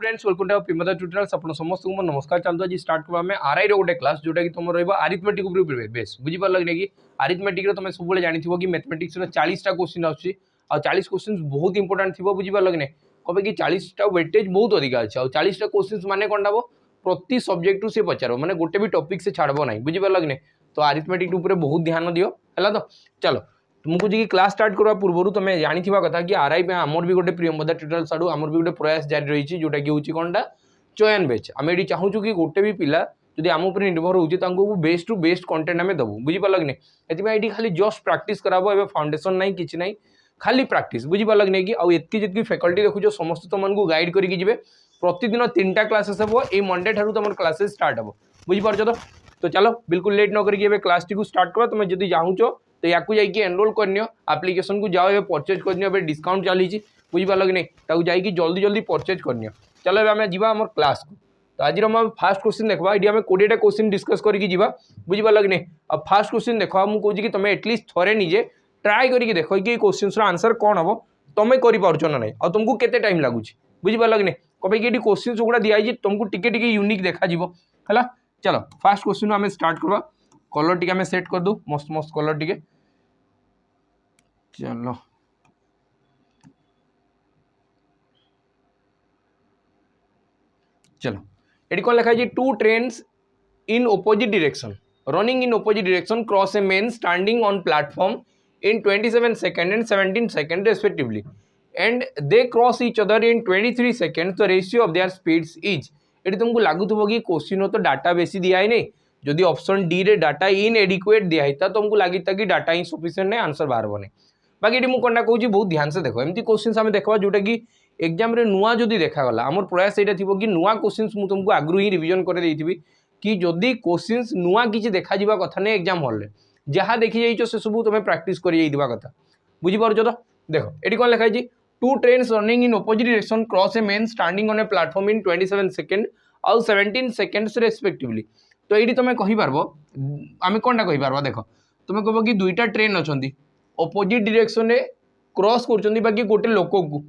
Students welcome to प्रिमदा tutorials आपण समस्त को नमस्कार। चलतो आज स्टार्ट करबा में आरआई रो गोटे क्लास जोटा कि तुम रहबा अरिथमेटिक ऊपर बेस बुझी पार लगे कि अरिथमेटिक रो तुम सब जानिथिबो कि मैथमेटिक्स रो 40 टा क्वेश्चन आछी आ 40 क्वेश्चन बहुत इंपोर्टेंट थिबो बुझी पार लगे कबे कि 40 टा वेटेज बहुत अधिक अछि आ 40 टा क्वेश्चन माने कोन दाबो प्रति सब्जेक्ट से पचारो माने गोटे भी टॉपिक से छाड़बो नाही बुझी पार लगे तो अरिथमेटिक ऊपर बहुत ध्यान दियो हला। तो चलो तुमको जी क्लास स्टार्ट करवा पूर्व तुम जानी कथा कि आरआई पे आमर भी गोटे प्रियंवदा ट्यूटोरियल्स आडू आमर भी गोटे प्रयास जारी रही जोटा कि हूँ कौनटा चयन बैच आम ये चाहूँ कि गोटे भी पिला जदि आम उपर निर्भर हो बेस्ट टू बेस्ट कंटेंट आम दबू बुझी पार लगे ये खाली जस्ट प्रैक्टिस कराबो एबे फाउंडेशन नहीं किसी नहीं खाली प्रैक्टिस बुझी पार लगे कि आती जी फैकल्टी देखो समस्त तुमको गाइड करके जी प्रतिदिन 3टा क्लासेस हम ये मंडे ठार तुम क्लासेस स्टार्ट हम बुझीपार। तो चलो बिल्कुल लेट न करके क्लास टी स्टार्ट कर तुम जब चाहूँ तो या एनरोल करनियो एप्लिकेशन को जाओ ए परचेज करनियो ए डिस्काउंट चली बुझीपार लगे नहीं जाकि जल्दी जल्दी परचेज करनियो। चलो आम जा आम क्लास को तो आज फास्ट क्वेश्चन देखा ये आम 20टा क्वेश्चन डिस्कस करके जी बुझीपार लगे नहीं अब फास्ट क्वेश्चन देख मुझे कि तुम एटलिस्ट थोड़े निजे ट्राए करके देख कि क्वेश्चन आंसर कौन हम तुम कर ना नहीं और तुमको केते टाइम लगुच बुझीपार लगे नहीं कभी ये क्वेश्चन गुड़ा दिखाई तुमको टिके यूनिक देखा है। चलो फास्ट क्वेश्चन आम स्टार्ट करवा कलर टी आम सेट कर दू मस्त मस्त कलर टी चलो चलो ये कौन लिखा है 2 trains in opposite direction running in opposite direction cross A main standing on platform in 27 second and 17 second respectively and they cross each other in 23 second the ratio of their speeds is. ये तुमको लगुव कि question तो data बेसी दिखाई नहीं जदि option D रे data in adequate दिखाई तुमको लगी कि डाटा इनसफिशिएंट नहीं आंसर बाहर नहीं बाकी ये मुझे कौन कहूँ बहुत ध्यान से देखो एमती क्वेश्चन आम देखा जोटा कि एग्जाम रे नुआ जदि देखागला आमर प्रयास यहाँ थी कि नुआ क्वेश्चन मुझे तुमको आगु ही रिविजन कर कि जदि क्वेश्चन नुआ किसी देखा कथा नहीं एग्जाम हॉल जहाँ देखी जाइए से सब तुम प्रैक्टिस कर कथा बुझीपार। तो देखो ये कौन लिखाई 2 trains running in opposite direction cross A main standing on a platform in 27 second आउ 17 सेकंड्स रेस्पेक्टिवली। तो ये तुम कहीपर आम कौनटा कहीपर देख तुम कह कि 2टा ट्रेन अच्छा ऑपोजिट डायरेक्शन में क्रॉस कर बाकी गोटे लोक को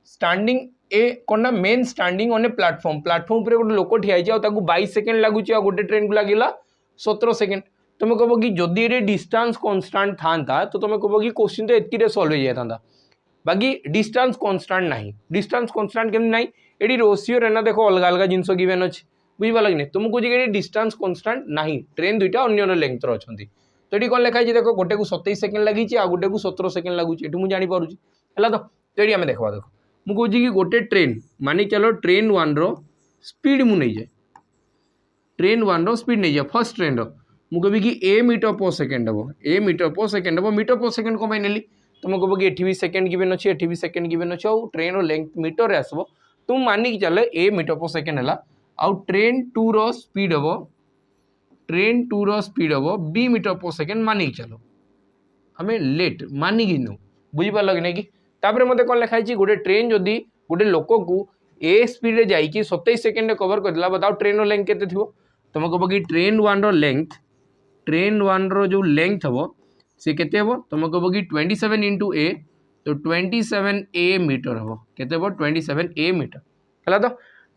स्टैंडिंग ए कौन main standing on a platform platform पर गोटे लोक ठिया 22 सेकंड लगुच गोटे ट्रेन को लगे 17 सेकंड तुम कह कि जदि ये डिस्टेंस कांस्टेंट था तो तुम कह कि क्वेश्चन तो एतकी सॉल्व हो जाता बाकी डिस्टेंस कांस्टेंट नहीं डिस्टेंस कांस्टेंट केमती नहीं ये रोसियो रेना देखो अलग अलग जिनस गिवेन अच्छे बुझीपार लगे तुमको जी डिस्टेंस कांस्टेंट नहीं ट्रेन 2टा अन्य लेंथ अच्छा तो ये कौन लिखाई देख गोटे को 27 सेकंड लगी आ गोटे को 17 सेकंड लगुच ये मुझे जानीपार है। तो ये आम देखा देख मुझे कि गोटे ट्रेन मानी चलो ट्रेन 1 रो स्पीड मुझे नहीं जाए ट्रेन 1 रो स्पीड नहीं जाए फर्स्ट ट्रेन रो मुझे कि ए मीटर पर सेकेंड हम ए मीटर पर सेकेंड हम मीटर पर सेकेंड कम नेली तुम कह कि एटी भी सेकेंड गिवेन अच्छे एटी भी सेकेंड गिवेन अच्छे और ट्रेन रो लेंथ मीटर आसब तुम मानिक चल ए मीटर पर सेकेंड है आउ ट्रेन 2 रो स्पीड हम ट्रेन 2 रो स्पीड हम बी मीटर पर सेकेंड मानिक चलो आम लेट मानिक नु बुझीपार लगे कि तापर मत कौन लिखाई गोटे ट्रेन जदि गोटे लोक को ए स्पीड जाकि 27 सेकेंड कवर करदेला बताओ ट्रेन लेंथ के तुम कह कि ट्रेन 1 रो लेंथ ट्रेन 1 रो जो लेंथ हम सी के तुम कह कि 27 इंटू ए तो 27 ए मीटर हम के 27 ए मीटर है। तो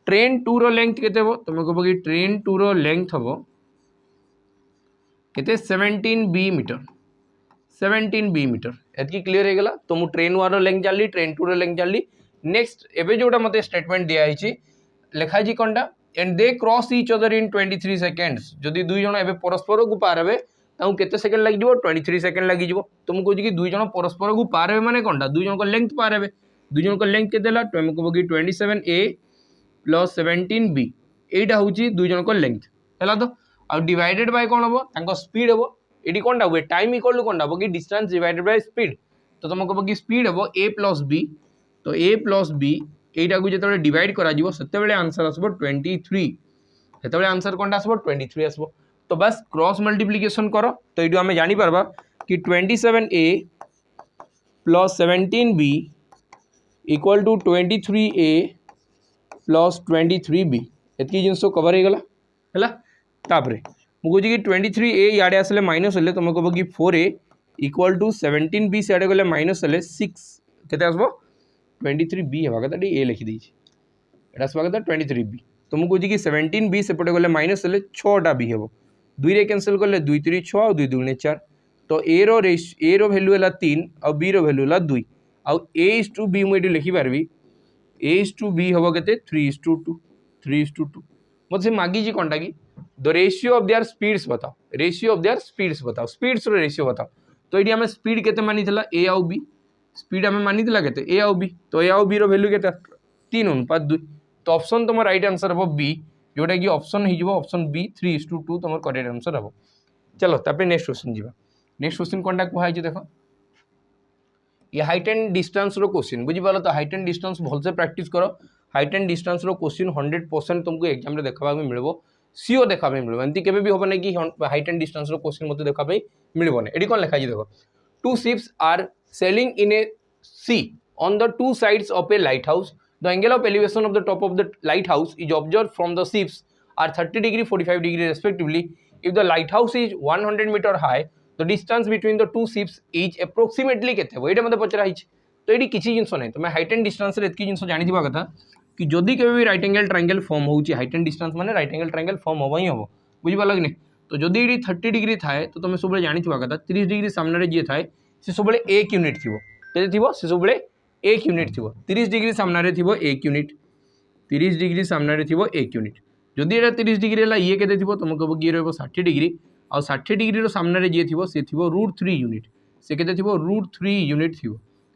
ट्रेन 2 रो लेंथ के तुम कह कि ट्रेन 2 रो लेंथ हम के 17 बी मीटर 17 बी मीटर एतकी क्लीयर हो गला। तो मुझे ट्रेन 1 रो लेंथ जानी ट्रेन 2 रो लेंथ जानी नेक्स्ट एवं जोटा मत स्टेटमेंट दिखाई लिखाई कौनटा and they cross each other in 23 seconds जदि 2 जन एवं परस्पर को पार हे केते सेकेंड लगे 23 सेकेंड लगे तो मुझे कह कि 2 जन परस्पर को पार हे माने कौनटा 2 जन को लेंथ पार हे 2 जन को लेंथ के तुम कह कि 27 ए प्लस 17 बी यहीटा हूँ 2 जन को लेंथ है। तो आ डिवाइडेड बाय कौन हम स्पीड हम ये कौनटा हुए टाइम इक्वल टू कौनटा हम कि डिस्टेंस डिवाइडेड बाय स्पीड तो तुम कह कि स्पीड हम ए प्लस बी तो ए प्लस बी यहीटा को जो डिवाइड कर आंसर आसब 23 से आंसर कौनटा आसब 23 आसब। तो बस क्रॉस मल्टीप्लिकेशन कर तो ये आम जापर कि 27 A plus 17 B equal to 23 A plus 23 B एतकी जिन कवर हो गला है। मुझे कि 23 ए इे आसले माइनस हेल्ले तुम कह कि 4 ए इक्वल टू 17 बी सियाड़े गले माइनस हेल्ले 6 के 23 बी हवा कथा ए लिखिदी एटा आसवा कथा 23b तुमको कहूँ कि 17b सेपटे गले माइनस हेल्ले 6टा बी हे 2 रे कैंसिल कले 2 3 6 और 2 2 4 तो ए रो वैल्यू है 3 और बी रो वैल्यू है 2 आउ A/B मुझे लिखि पार्बी A/B हम के 3:2 3:2 मतलब मागिजी कौनटा कि the ratio of their speeds बताओ रेशियो ऑफ देयर स्पीड्स बताओ स्पीड्स रो रेशियो बताओ तो ये आम स्पीड केते मानिथिला ए आउ बी स्पीड आम मानिथिला केते ए आउ बी तो ए आउ बी रो वैल्यू केते 3:2 तो ऑप्शन तुम राइट आंसर हम बी जोटा कि ऑप्शन हो ऑप्शन बी 3:2 तुम करेक्ट आंसर हम चलो तापर नेक्स्ट क्वेश्चन जीवा नेक्स्ट क्वेश्चन कौनटा कहै छै देखो ये हाइट एंड डिस्टेंस रो क्वेश्चन बुझिपाल तो हाइट एंड डिस्टेंस भलसे प्रैक्टिस करो हाइट एंड डिस्टेंस रो क्वेश्चन 100% तुमको एग्जाम रे देखा मिलबो सीओ देखा मिलबो एंती केबे भी होबो नै कि हाइट एंड डिस्टेंस रो क्वेश्चन मते देखा मिलबो नै एडी कोन लिखा छै देखो two ships are sailing in a sea on the two sides of a lighthouse the angle of elevation of the top of the lighthouse is observed from the ships are 30 degree 45 degree respectively if the lighthouse is 100 metre high the distance between the two ships is approximately केते हो एटा मते पचरा hitch तो ये किसी जिनस नहीं तुम height and distance रे एतकी जिनस जानि दिबा कथा कि जदि केबे भी राइट एंगल ट्रायंगल फॉर्म होउची हाइट एंड डिस्टेंस माने राइट एंगल ट्रायंगल फॉर्म होबो ही होबो बुझि पालो कि नहीं तो जदि ये 30 डिग्री थाए तो तुम सब जानि दिबा कथा 30 डिग्री सामने रे जे थाए से सब 1 यूनिट थिबो केते थिबो से सब 1 यूनिट थिबो 30 डिग्री सामने रे थिबो 1 यूनिट 30 डिग्री सामने रे थिबो 1 यूनिट जदि एटा 30 डिग्री हला ये केते थिबो तुम कहबो कि रहबो 60 डिग्री और 60 डिग्री रो सामने रे जे थिबो से थिबो √3 यूनिट से केते थिबो √3 यूनिट थिबो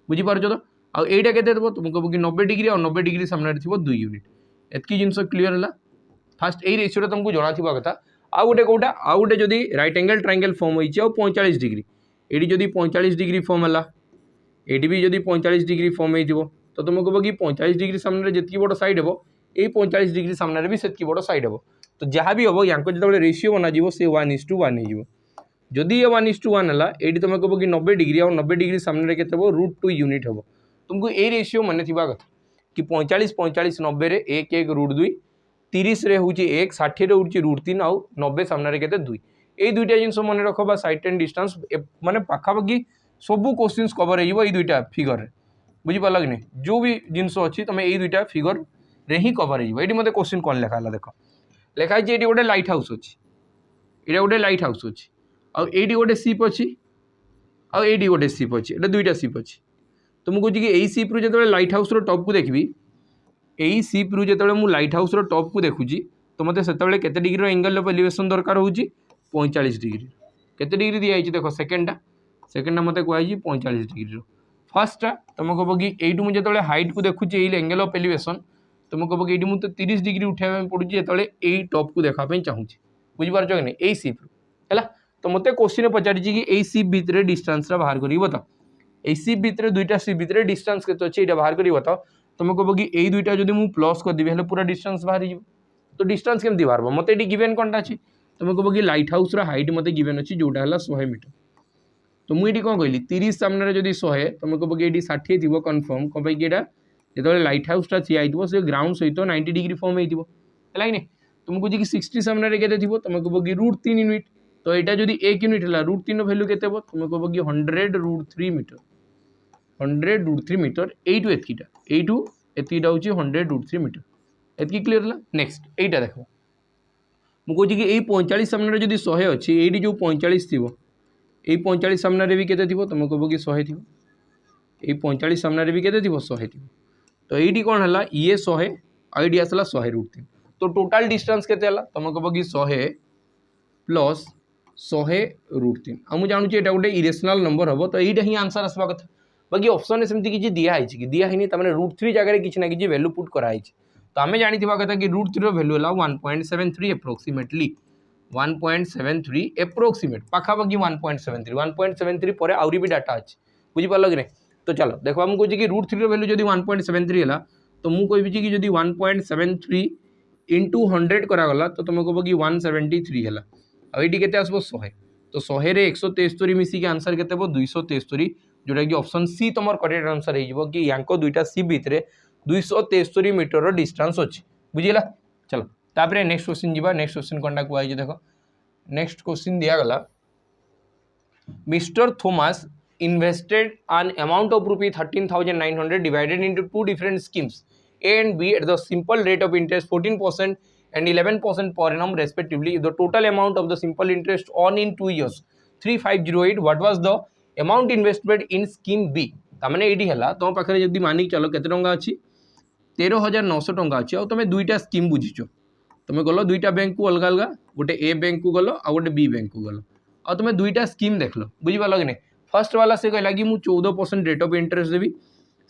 बुझि पारछो तो आ एटा केते देबो तुम कहबो कि 90 डिग्री और 90 डिग्री सामने रे थिबो 2 यूनिट एतकी जिंस क्लियर हला फास्ट एई रेशियो रे तुमको जणा थिबा कथा आ गोटे कोटा आ गोटे जदी राइट एंगल ट्रायंगल फॉर्म होइछि और 45 डिग्री एडी जदी 45 डिग्री फॉर्म हला एडी भी जदी 45 डिग्री फॉर्म हेइथिबो तो तुम कहबो कि 45 डिग्री सामने रे जेतकी बड़ साइड हेबो एई 45 डिग्री सामने रे भी सेतकी बड़ साइड हेबो तो जहाँ भी हम यहाँ जो रेशियो बना से 1:1 हो जदि ये 1:1 है ये तुम कह कि 90 डिग्री और 90 डिग्री सामने के √2 यूनिट हम तुमको ये रेशियो मन थी कथा कि 45 45 90 रे 1 1 √2 30 रे हूँ 1 60 रे हूँ √3 आउ 90 सामने के 2 ये दुईटा जिन मन रख बा साइट एंड डिस्टेंस माने पाखापाखि सबू क्वेश्चन कवर हो दुईटा फिगर बुझिपाल कि नहीं जो भी जिनस अच्छी तुम ये दुईटा फिगर रे ही कवर हो मत क्वेश्चन कौन लिखा देख लिखाई ये गोटे लाइट हाउस अच्छी ये गोटे लाइट हाउस अच्छी आईटी गोटे सीप अच्छी आईटी गोटे सीप अच्छी ये दुईटा सीप अच्छी तो मुझे कहूँ कि यही सीप्रु जो लाइट हाउस टॉप को देखी यही सीप्रु जो मुझे लाइट हाउस टॉप को देखुची तो मतलब से केते डिग्री एंगल ऑफ एलिवेशन दरकार हो 45 डिग्री केते डिग्री दिखाई देख सेकेंडा मत कहुई 45 डिग्री फर्स्टा तुम कह कि यू मुझे जो हाइट को देखुची एंगल ऑफ एलिवेशन तुम कह कि मुझे 30 डिग्री उठाया पड़ुची जो यही टॉप को देखापी चाहूँगी बुझीपार कि नहीं यही सीप्रु है तो मत क्वेश्चन पचारि कि यही सीप भितर डिस्टेंस बाहर कर बताओ यही सीप भितर दुईटा सीप भितर डिस्टेंस के अच्छे ये बाहर कर बताओ तुम कह कि यही दुईटा जब मुझे प्लस करदेवी पूरा डिस्टेंस बाहर हो तो डिस्टेंस केमती बाहर मत ये गिवेन कौन अच्छी तुम कह कि लाइट हाउस हाइट मत गिवेन अच्छी जोटा है 100 मीटर तो मुझे कौन कहली 30 सामने जब 100 तुम कह कि ये 60 थी कन्फर्म कौन पाई जो लाइट हाउसटा ठिया से ग्राउंड सहित 90 डिग्री फॉर्म होती है कि तुम कह कि 60 सामने के तुम कह कि √3 यूनिट तो यहाँ जब 1 यूनिट है √3 भैल्यू के तुम कह कि 100 √3 मीटर 100 √3 मीटर यू एतिटा हूँ 100 √3 मीटर एतकी क्लीयर है नेक्स्ट यहीटा देख मुझे कि यही 45 सामने जब 100 अच्छी ये जो 45 थी यही 45 सामने भी केते तुम कह कि 100 थी यही 45 सामने भी केते 100 थी तो ये कौन है ये 100 आई आसला 100 √3 तो टोटाल डिस्टेंस केते तुम कह कि 100 प्लस 100 √3 आ मुझे जानूँ यहाँ गोटे इरेशनल नंबर हम तो यही आंसर आसवा कथा बाकी ऑप्शन सेमती किसी दिखाई कि दिखाई तमें √3 जगह किसी ना कि वैल्यू पुट कराई तो आम जानी कथा कि √3 वैल्यू है 1.73 एप्रोक्सीमेटली 1.73 एप्रोक्सीमेट पाखापाखि 1.73 पर आउरी भी डाटा अच्छे बुझीपाल कि नहीं तो चलो देखो मुझे कहे कि √3 वैल्यू जब 1.73 है तो मुझे कहि कि 1.73 इंटू 100 करागला तो तुम कह कि 173 है आईटी के आसो 100 तो 100 रे 173 मिसिक आंसर के 273 जोटा कि ऑप्शन सी तुम करेक्ट आंसर हो कि यहाँ दुईटा सी भितर 273 मीटर डिस्टेंस अच्छी बुझीला चलो तापर नेक्स्ट क्वेश्चन जी नेक्स्ट क्वेश्चन कौन कहुई देख नेक्स्ट क्वेश्चन दिगला mister Thomas invested an amount of ₹13,900 divided into two different schemes A and B at the simple rate of interest 14% and 11% per annum respectively. The total amount of the simple interest on in 2 years 3508. What was the amount invested in scheme B? ताମାନେ एडी हला तुम पाखरे जदी मानिक चलो केते टंका अछि 13900 टंका अछि आ तुम दुईटा स्कीम बुझिचो तुम गलो दुईटा बैंक को अलग अलग गोटे ए बैंक को गलो आ गोटे बी बैंक को गलो आ तुम दुईटा स्कीम देखलो बुझी पालो कि नहीं फर्स्ट वाला से कहला कि मु 14% rate of interest Devi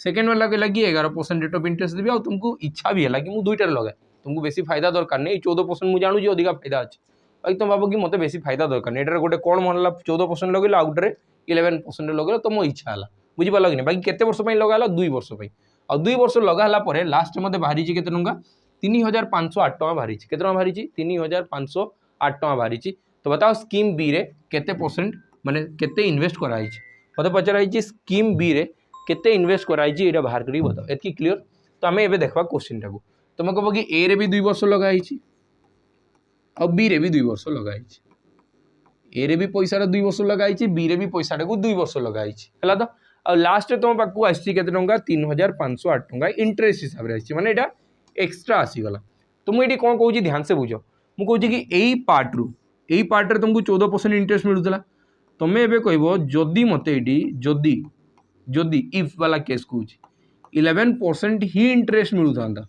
second वाला कहला कि 11% रेट ऑफ इंटरेस्ट देबी आ तुमको इच्छा भी है कि मु दुईटा लगा तुमको बेसी फायदा दरकार नहीं 14% मु जानू अधिक फायदा अच्छे बाकी तुम भाव कि मत बेसी फायदा दरकार नहीं एटार गोटे कौन मनला 14% लगे आ गोटे 11% लगे तुम इच्छा है बुझीपाल कि नहीं बाकी केते वर्ष लगा 2 वर्ष आ 2 वर्ष लगाला लास्ट मत बाहरी केते टंका 3508 टका बाहरी केते टका बाहरी 3508 टका बाहरी तो बताओ स्कीम बी रे केते परसेंट माने केते इन्वेस्ट कराई मत पचराई स्कीम बी रे केते इन्वेस्ट कराई एटा बाहर करी बताओ एतकी क्लियर तो आम ए देखा क्वेश्चन टाक तुम कह कि ए रे भी 2 वर्ष लगाई आ बी रे भी 2 वर्ष लगाई ए रे भी पैसा 2 वर्ष लगाई बी रे भी पैसा 2 वर्ष लगाई है तो आ लास्ट तुम पाक आसी के 3508 टका इंटरेस्ट हिसाब से माने एटा एक्स्ट्रा आसीगला तो मुझे कौन कहूँ ध्यान से बुझ मुझे कहूँ कि यही पार्ट रे तुमको 14% इंटरेस्ट मिलूला तुम्हें एवं कह जदि मत जदि जदि इफ वाला केस कहूँ 11% ही इंटरेस्ट मिलू था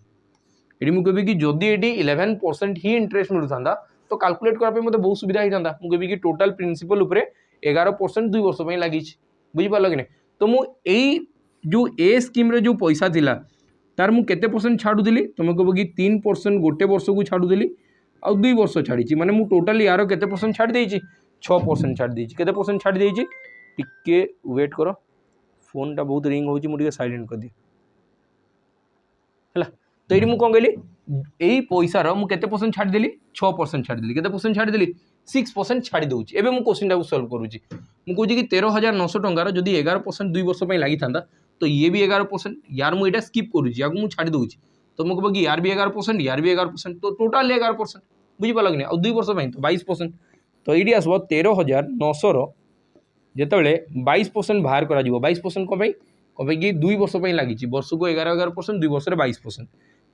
ये मुझे कह कि जदि ये 11% ही इंटरेस्ट मिलू था तो कैलकुलेट करने मत बहुत सुविधा होता था मुझे कि टोटाल प्रिंसिपल उपरे 11% 2 वर्ष लगी बुझीपाल कि नहीं तो मुझे जो ए स्कीम रे जो पैसा थिला तार मु केते परसेंट छाड़ुली तुम कह कि 3% गोटे वर्ष को छाड़ुली आ 2 वर्ष छाड़ी माने मु टोटाली यार केते परसेंट छाड़ देछि 6% छाड़ देछि केते परसेंट छाड़ देछि टिके वेट करो फोन टा बहुत रिंग होछि मु टिके साइलेंट कर दिए हला तो ये कौन कहली यही पैसा रो मु केते परसेंट छाड़ देली 6% छाड़ देली केते परसेंट छाड़ देली 6% छाड़ी दउछि एबे मु क्वेश्चन टाको सॉल्व करूछि मु कहूछि कि 13900 टंकार जदी 11% 2 वर्ष पई लागि थांदा तो ये भी 11% यार मु एटा स्किप करूछि याको मु छाड़ी दउछि तो मु कहबो कि यार भी 11% यार भी 11% तो टोटल 11% बुझी पाल कि आ 2 वर्ष पई तो 22% तो ये आसबो 13900 रो जेतेबेले 22% बाहर करा जिवो 22% को पई कि 2 वर्ष पई लागि वर्ष को 11% 2 वर्ष रे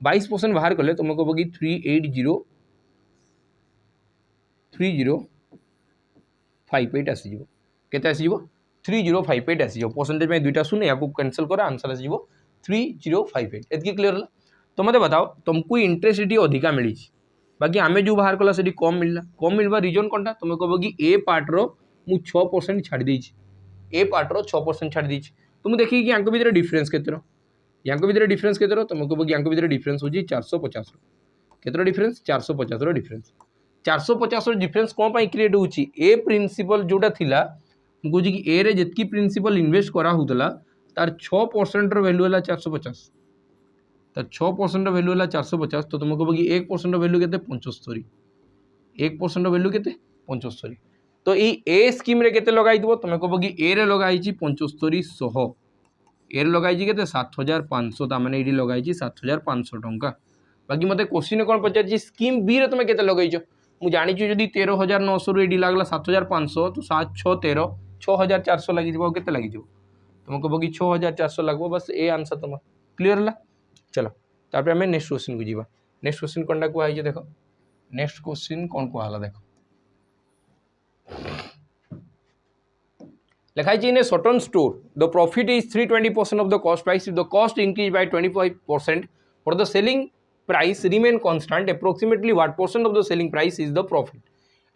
22% बाहर कले तुम कह कि 3058 आसीज केते आसीज 3058 आसीज परसेंटेज में दुईटा शून्य या कैंसिल कर आंसर आसीज 3058 एतकी क्लियर है तो मत बताओ तुमको इंटरेस्ट ये अधिका मिली बाकी आम जो बाहर कला से कम मिलवा रीजन कौन तुम कह कि ए पार्ट रो मु 6% छाड़ी देछि ए पार्ट रो 6% छाड़ी देछि तुम देखिए कि यांको भीतर डिफरेंस केते यांको भीतर डिफरेंस केते तुम कह कि यांको भीतर डिफरेंस होची 450 केते डिफरेंस 450 रो डिफरेंस 450 डिफरेंस कौन पाई क्रिएट होची ए प्रिंसिपल जोटा थिला कहूँ कि ए रे जितकी प्रिंसिपल इन्वेस्ट करा होतला तार 6% रो वैल्यू है 450 तार 6% रो वैल्यू है 450 तो तुम कह कि 1% रो वैल्यू केते 75 1% रो वैल्यू केते 75 तो ये ए स्कीम रे केते लगाई दिबो तुम कह कि ए रे लगाई 7500 ए रे लगाई केते 7500 ता माने एडी लगाई 7500 टंका बाकी मते क्वेश्चन कौन पचार स्कीम बी रे तुम केते लगाइछो मु जानी जदि 13900 रु एडी लागला 7500 तो 7 6 13 6400 लगी जिवो केते लगी जिवो तुम कह कि 6400 लगबो बस ए आंसर तुम क्लियर ला चलो तापर हमें नेक्स्ट क्वेश्चन को जीवा नेक्स्ट क्वेश्चन कोनटा को आइजे देखो नेक्स्ट क्वेश्चन कौन को आला देखो लिखाई in A certain store the profit is 320% of the cost price if the cost increase by 25% for the selling price remain constant approximately what portion of the selling price is the profit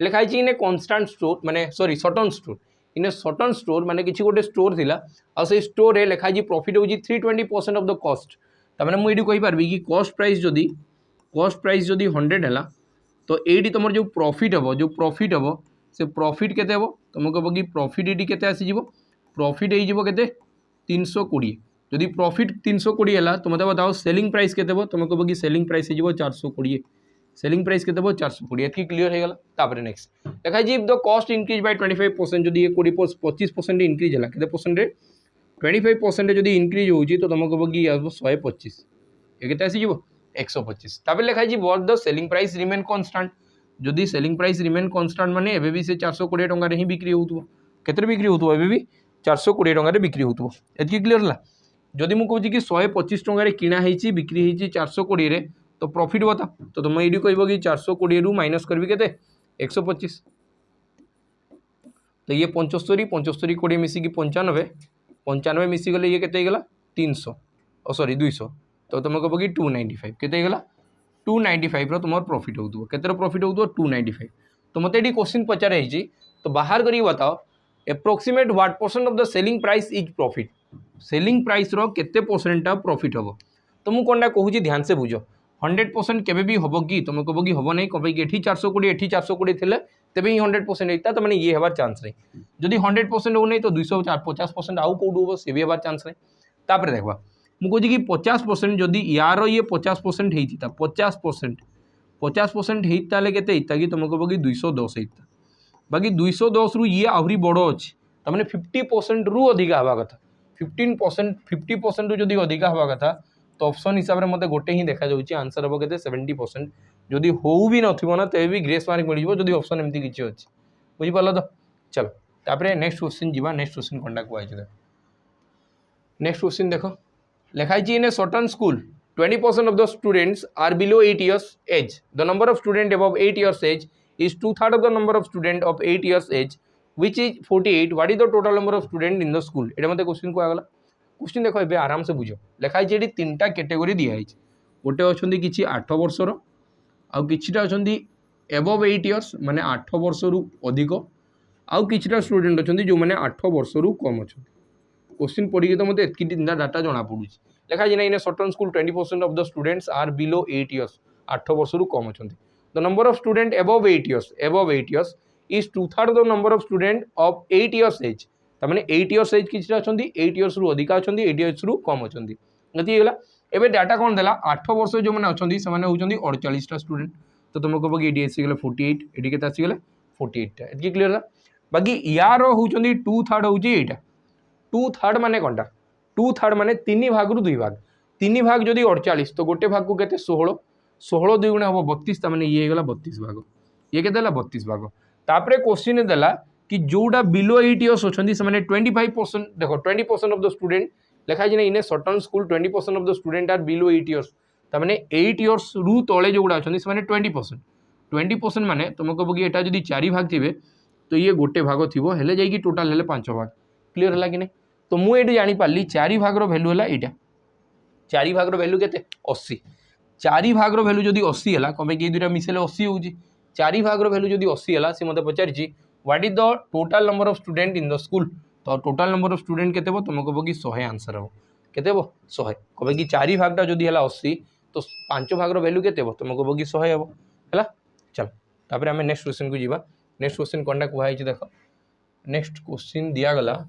लिखाई in A constant store माने sorry certain store इन ए certain store माने किछि गोटे store थिला आ से store रे लिखाई profit होजी 320% of the cost त माने मु एडी कहि पारबी कि कॉस्ट प्राइस जदी 100 हैला तो एडी तमर जो प्रॉफिट हबो से प्रॉफिट केते हबो तुम कह कि प्रॉफिट एडी केते आसी जिवो प्रॉफिट एई जिवो केते 320 जदि प्रॉफिट 320 हैला तो मते बताओ सेलिंग प्राइस केते हबो तुम कह कि सेलिंग प्राइस एई जिवो 420 सेलिंग प्राइस केते हबो 420 एतकी क्लियर हे गेला तापर नेक्स्ट देखा जी द कॉस्ट इंक्रीज बाय 25% जदि 25% इंक्रीज हैला केते परसेंट रे 25% जदि इंक्रीज होउची तो तुम कह कि आसबो 125 ए केते आसी जिवो 125 तापर लिखा जी what the selling price remain constant जदि सेलिंग प्राइस रिमेन कांस्टेंट माने एबे भी से 420 टंका रे ही बिक्री होतबो केते बिक्री होतबो एबे भी 420 टंका रे बिक्री होतबो एतकी क्लियर ला जदि मुझे कहूँ कि 125 टकर किणा बिक्री होती 420 तो प्रॉफिट बता तो तुम ये कह कि 420 रु माइनस करी के 125 तो ये 75 75 20 मिसिकी 95 95 मिसीगले ये केते गला 300 सॉरी 200 तो तुम कह कि 295 केते गला 295 तुम प्रॉफिट होतुव केते प्रॉफिट होतुव 295 तो मते एडी क्वेश्चन पचारे तो बाहर करी बताओ approximate what percent of the selling price is profit selling price रो केते परसेंट प्रॉफिट हम तो मुझे कौन कहूँ ध्यान से बुझ 100% केबे भी हम कि तुम कह कि हम नहीं कह ये 420 ये 420 थे तेज ही 100% होता तो मैंने ये हबार चान्स नहीं जदि 100% हो नहीं तो 250% आउ कौटू हम सी भी हबार चान्स नहीं तापर देखा मुझे कि 50% जदि यार ये 50% होता 50% होता के तुम कह कि 210 होता बाकी 210 रु ये आहरी बड़ अच्छे तमें 50% रु अधिका हवा कथा 15% 50% रु जदि अधिका हवा कथा तो ऑप्शन हिसाब से मत गोटे ही देखा जाऊँगी आंसर हम के 70% जदि हो भी ना तेज भी ग्रेस मार्क मिल जब ऑप्शन एमती किसी अच्छी बुझीपार तो चलो तापर नेक्स्ट क्वेश्चन जी नेक्स्ट क्वेश्चन कंडा कहु देख नेक्स्ट क्वेश्चन देख लिखाई in a certain school 20% of the students are below 8 years age. The number of students above 8 years age is 2/3 of the number of students of 8 years age, which is 48. What is the total number of students in the school? ये मतलब question कहगला question देख ए आराम से बुझ लिखाई ये 3टा category दिखाई गोटे अच्छा कि 8 वर्षर आउ कि एबव 8 इयर्स माने 8 वर्ष रु अधिक आउ कि स्टूडेंट अच्छा जो मैंने 8 वर्ष रु कम अच्छा क्वेश्चन पढ़ी तो मतलब एतकी 3टा डाटा जना पड़ी लिखाई ना in certain school 20% of the students are below 8 years 8 वर्ष रु कम अच्छा the number of student above 8 years is 2/3 the number of student of 8 years age तमें 8 इयर्स एज किसी अच्छा 8 इयर्स रु अधिका अच्छा 8 इयर्स रु कम अच्छा ये एवं डाटा कौन देला 8 वर्ष जो मैंने अच्छा से होती 48टा स्टूडेंट तो तुम कह कि ये आसीगले 48 ये के आसीगले 48टा ये क्लीयर है बाकी यार होती 2/3 हूँ यहाँ 2/3 माने कौनटा 2/3 माने 3 भाग रु 2 भाग 3 भाग जदि 48 तो गोटे भाग को के 16 16 2 गुणे हम 32 मैंने ये गला 32 भाग ये के 32 भाग तापर क्वेश्चन देला कि जोड़ा बिलो 8 इयर्स अच्छा से 25% देखो 20% ऑफ द स्टूडेंट लिखाई ना in a certain school 20% of the student are below 8 years तमें 8 इयर्स रु तले जो गुड़ा अच्छा से 20% माने तुम कह कि यहाँ जब 4 भाग थे तो ये गोटे भाग थी हेले जाइए टोटाल हेले 5 भाग क्लीयर है कि नहीं तो मुझे जानीपारि 4 भागर भैल्यू है यहाँ 4 भागर भैल्यू के 80 4 भागर भैल्यू जब 80 है कम ये दुटा मिसेले 80 हो 4 भागर भैल्यू जब 80 है सी मतलब पचारि what is the total number of student in the school तो टोटाल नंबर ऑफ स्टूडेंट केते तुम कह कि 100 आंसर हम केते 100 कहे कि 4 भागटा जदि है 80 तो 5 भागर भैल्यू केते तुम कह कि 100 हम है चल तापर आम नेक्स्ट क्वेश्चन को जीवा नेक्स्ट क्वेश्चन कौन कहई देख नेक्स्ट क्वेश्चन दिगला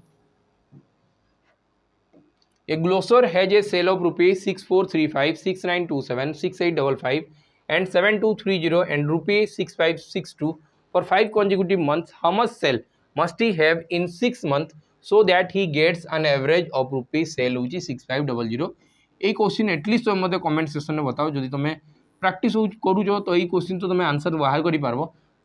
A glosser has a sale of rupees 6435, 6927, 6855 and 7230 and rupees 6562 for 5 consecutive months. How much sale must he have in 6 months so that he gets an average of rupees sale which is 6500? ये question at least तुम मतलब comment section में बताओ जब तुम practice करुच तो ये question तो तुम आंसर बाहर कर पार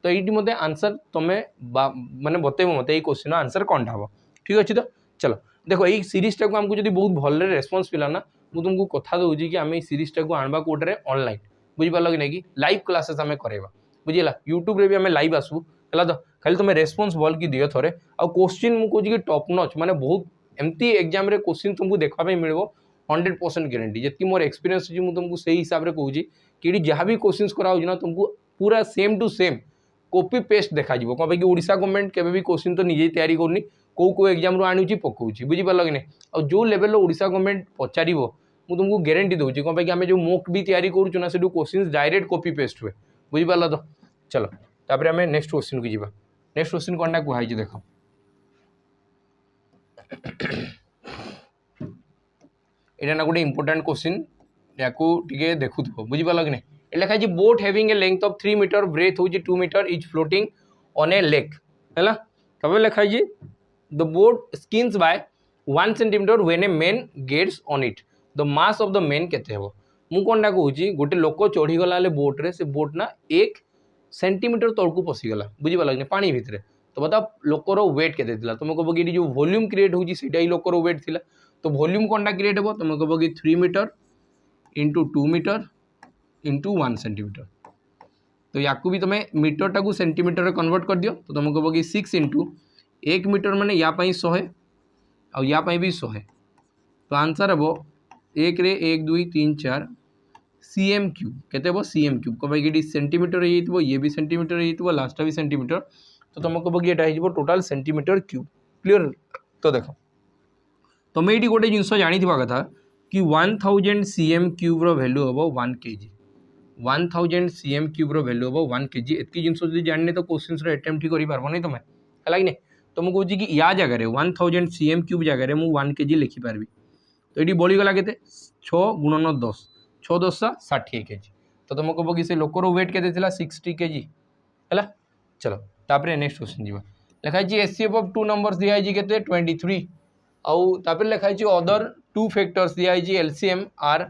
तो ये मत आंसर तुम्हें माने बतेब मत ये क्वेश्चन आंसर कौन हम ठीक अच्छे तो चलो देखो ये सीरीजटा को आमको जब बहुत भल रेस्पन्स मिला ना मुझे तुमको कथा दूसरी कि आम सीरीजटा को आणवा कोटे ऑनलाइन बुझीपार कि नहीं कि लाइव क्लासेस आम करवा बुझीला यूट्यूब रे भी आम लाइव आसबू है तो खाली तुम रेस्पन्स भल कि दियो थोड़े आ क्वेश्चन मुझे कि टॉप नॉच माने बहुत एमती एग्जाम रे क्वेश्चन तुमको देखापी मिल 100% गारंटी जी मोर एक्सपीरियंस अच्छी मुझे तुमको से हिसाब से कहूँ कि जहाँ भी क्वेश्चन कराऊँ तुमको पूरा same to same copy paste देखा कौन कि ओडिशा गवर्नमेंट केबे भी क्वेश्चन तो निजे तैयारी करनी कौ एग्जाम रू आणुची पकाऊँ बुझीपार कि नहीं और जो लेवल ओडिशा गवर्नमेंट पचार मुझे तुमको गारंटी दूसरी कौन कि आम जो मोक भी तैयारी करूँ ना से क्वेश्चन डायरेक्ट कॉपी पेस्ट हुए बुझीपार तो चलो तापर आम नेक्स्ट क्वेश्चन को जी नेक्स्ट क्वेश्चन कौन कहई देख यहाँ ना गोटे इंपोर्टाट क्वेश्चन या देखु बुझीपार कि नहीं लिखाई boat having a length of 3 metre breadth हूँ 2 metre is floating on a lake है तब लिखाई the boat skins by 1 cm when a man gets on it the mass of the man केते हेबो मु कोनटा कहूची गोटे लोक चढ़ी गला ले बोट रे से बोट ना 1 सेंटीमीटर तळकू पसी गला बुझी पाला कि पानी भितरे तो बता लोकर वेट केते थिला तुम कहबो कि जो वॉल्यूम क्रिएट होची सेटा ही लोकर वेट थिला तो वॉल्यूम कौनटा क्रिएट हे तुम कह कि 3 metre into 2 metre into 1 centimetre. तो या भी तुम्हें मीटर टाक सेंटीमीटर में कन्वर्ट कर दियो तो तुम कह कि 6 इंटू 1 मीटर मैंने या 100 आउ या भी 100। तो आंसर हम 1 रे 1 2 3 4 cm क्यूब केते हम cm क्यूब कह कि सेंटीमीटर ये भी सेंटीमीटर हो लास्ट भी सेंटीमीटर। तो तुम कह कि यहाँ टोटाल सेंटीमीटर क्यूब। क्लीयर। तो देख तुम ये गोटे जिनस जानी कथा कि 1000 cm क्यूब वैल्यू हम 1 kg। 1000 cm क्यूब वैल्यू हम 1 kg। एतकी जिनस जो जाने तो क्वेश्चन अटेम्प्ट ही कर तुम है कि तो मुझे कहूँ कि या जगह 1000 cm क्यूब जगह मुझे 1 kg लिखिपारि। तो ये बढ़ीगला के 6 गुणन 10 6 10 60 kg। तो तुम कह कि लोकर वेट के 60 kg है। चलो तापर नेक्स्ट क्वेश्चन जी लिखाई एचसीएफ ऑफ 2 नंबर्स दिखाई के 23 आउ तापर लिखाई अदर 2 फैक्टर्स दिखाई LCM are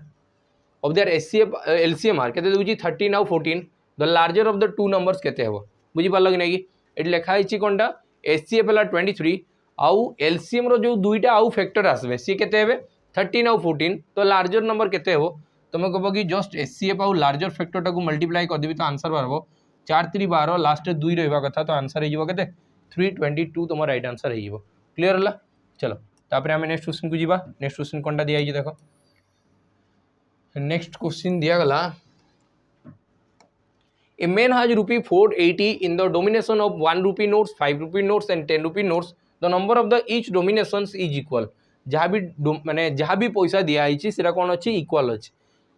of their HCF LCM are के 13 आउ 14 the larger of the 2 numbers केते हेबो बुझी पारल कि नहीं कि ये लिखाई कोनटा एचसीएफ है 23 आउ एलसीएम रो जो दुईटा आउ फैक्टर आसबे सी केते हेबे 13 आउ 14 तो लार्जर नंबर केते हेबो तुम कह कि जस्ट एचसीएफ आउ लार्जर फैक्टर टाक मल्टीप्लाई करदेवी तो आंसर बाहर 4 3 12 लास्ट 2 रहा कथा तो आंसर हो 322 तुम राइट आंसर हो। क्लीयर है। चलो तापर आम नेक्स्ट क्वेश्चन को जीवा। नेक्स्ट क्वेश्चन कौन दिखाई देख नेक्स्ट क्वेश्चन दिगला a man has rupee 480 in the denomination of 1 rupee notes 5 rupee notes and 10 rupee notes the number of the each denominations is equal जहाँ भी माने जहाँ भी पैसा दिखाई से कौन अच्छी इक्वल अच्छी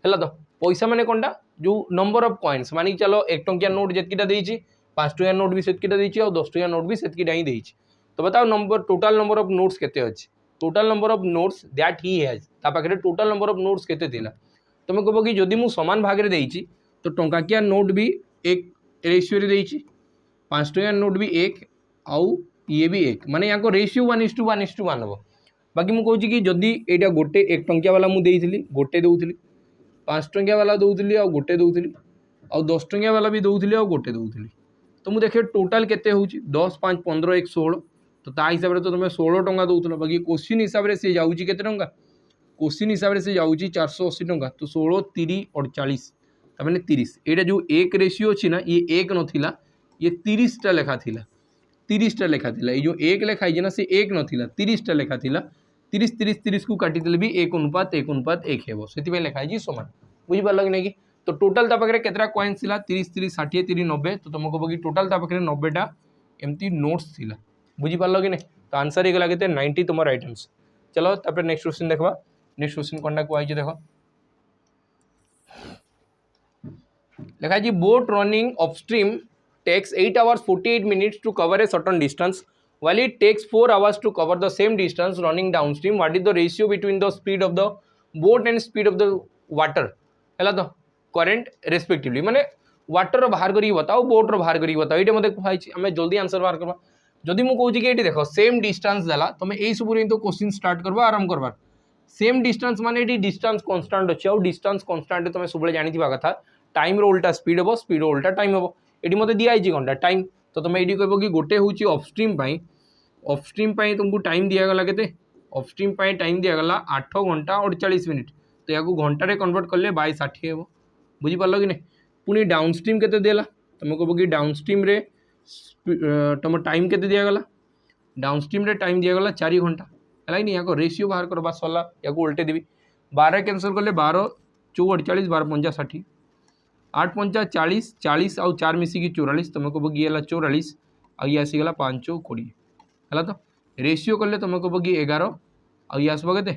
है। तो पैसा माने कौनटा जो नंबर ऑफ कॉइन्स मानिक चलो 1 टंकिया नोट जितकीटा देइछि 5 टंकिया नोट भी सेतकीटा देइछि और 10 टंकिया नोट भी सेतकीटा ही देइछि। तो बताओ number total number of notes केते अछि total number of notes that he has ता पाखरे टोटल नंबर ऑफ नोट्स केते थिला। तुम कह कि जदि मु समान भाग रे देइछि तो टंकाकिया नोट भी एक रेशियो रे देइछि 5 टंकिया नोट भी एक आउ ये भी एक माने यहाँ को रेशियो 1:1:1 हम। बाकी मुझे कहूँ कि जदि एटा गोटे 1 टंकिया वाला मुझे देइथिली गोटे दउथिली 5 टंकिया वाला दउथिली आ गोटे दउथिली आ 10 टंकिया वाला भी दउथिली आ गोटे दउथिली तो मुझे देखे टोटाल केते होउची 10 5 15 1 16 तो ता हिसाब रे तो तुम 16 टंका दउथलो। बाकी क्वेश्चन हिसाब रे से जाउची केते टंका क्वेश्चन हिसाब रे से जाउची 480 टंका तो 16 30 48 त माने 30 एटा जो एक रेशियो अछि ना ये एक नथिला ये 30 टा लेखा थिला 30 टा लेखा थिला ये जो एक लेखा है ना से एक नथिला 30 टा लेखा थिला 30 30 30 को काटी देले भी 1:1:1 हेबो सेति लेखा है जी समान बुझी पारल कि नहीं कि तो टोटल ता पाखरे केतरा कॉइन्स थिला 30 30 60 30 90 तो तुमको कह कि टोटल ता पाखरे 90 टा एमती नोट्स थिला बुझी पारल कि नहीं। तो आंसर ही गला केते 90 तुम राइट आंसर। चलो तापर नेक्स्ट क्वेश्चन देखबा। नेक्स्ट क्वेश्चन कोनटा को आइजे देखो लिखा जी boat running upstream takes 8 hours 48 minutes to cover a certain distance while it takes 4 hours to cover the same distance running downstream. What is the ratio between the speed of the boat and speed of the water है तो current respectively माने water बाहर करी बताओ boat बाहर करी बताओ ये मत कहुई आम जल्दी आंसर बाहर करवा। जदि मुझे कहूँ कि ये देख सेम डिस्टेंस देला तुम यही सब तो क्वेश्चन स्टार्ट करवा आराम करवा सेम डिस्टेंस माने ये डिस्टेंस कांस्टेंट अच्छे और डिस्टेंस कांस्टेंट तुम सब जानी कथा टाइम रो उल्टा स्पीड हम स्पीड उल्टा टाइम हम ये मत दिखाई कौनटा टाइम तो तुम ये कह कि गोटे हूँ अपस्ट्रीम तुमको टाइम दिगला के अपस्ट्रीम टाइम दिगला 8 घंटा 48 मिनिट तो या घंटे कन्वर्ट कले 60 हे बुझीपार कि नहीं। पुणी डाउनस्ट्रीम के देला तुम कह कि डाउनस्ट्रीम रे तुम टाइम के दिगला डाउनस्ट्रीम रे टाइम दिगला 4 घंटा है नहीं या रेशियो बाहर कर बस सरला या उल्टे देवी 12 कैंसल कले 12 4 48 12 5 60 8 5 40 40 आउ 4 मिसिकी 44 तुम कह कि 44 आई आसीगला 5 20 है तो रेशियो कले तुम कह कि 11 आई आसब के